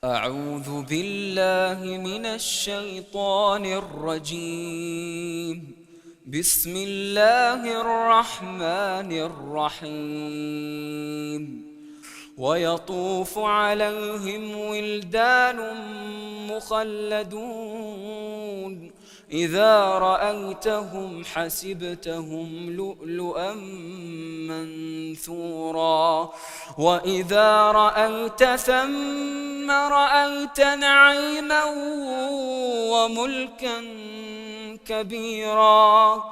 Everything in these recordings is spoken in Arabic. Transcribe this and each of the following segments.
أعوذ بالله من الشيطان الرجيم. بسم الله الرحمن الرحيم. ويطوف عليهم ولدان مخلدون إذا رأيتهم حسبتهم لؤلؤا منثورا وإذا رأيت ثم رأيت نعيما وملكا كبيرا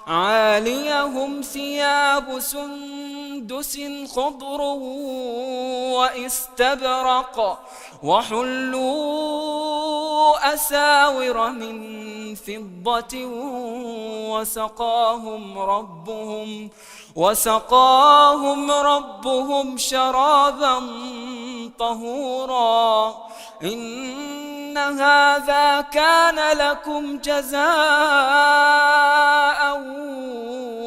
عاليهم ثياب سندس خضر واستبرق وحلوا أساور من فضة وسقاهم ربهم شرابا طهورا إن هذا كان لكم جزاء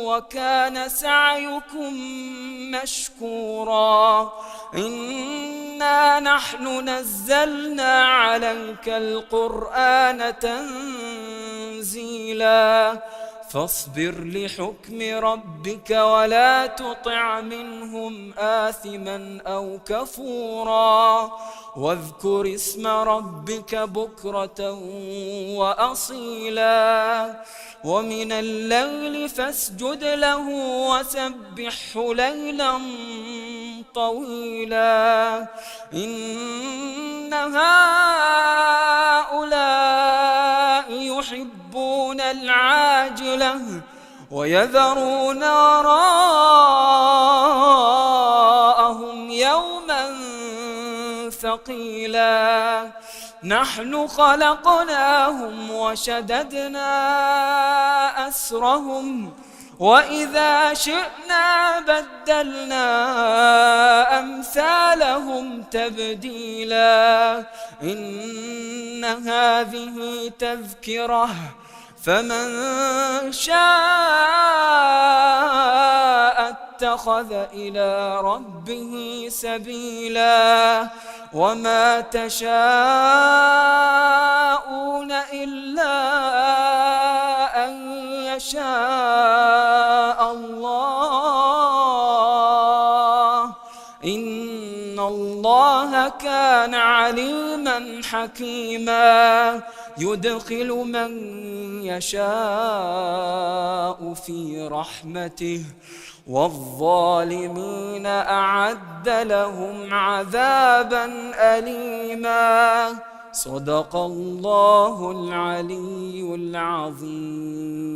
وكان سعيكم مشكورا إنا نحن نزلنا عليك القرآن تنزيلا فاصبر لحكم ربك ولا تطع منهم آثما أو كفورا واذكر اسم ربك بكرة وأصيلا ومن الليل فاسجد له وسبحه ليلا طويلا إن هؤلاء يحبون العاجلة ويذرون وراءهم يوما ثقيلا نحن خلقناهم وشددنا أسرهم وإذا شئنا بدلنا أمثالهم تبديلا إن هذه تذكرة فمن شاء اتخذ إلى ربه سبيلا وما تشاءون إلا أن يشاء الله إن الله كان عليما حكيما يدخل من يشاء في رحمته والظالمين أعد لهم عذابا أليما صدق الله العلي العظيم.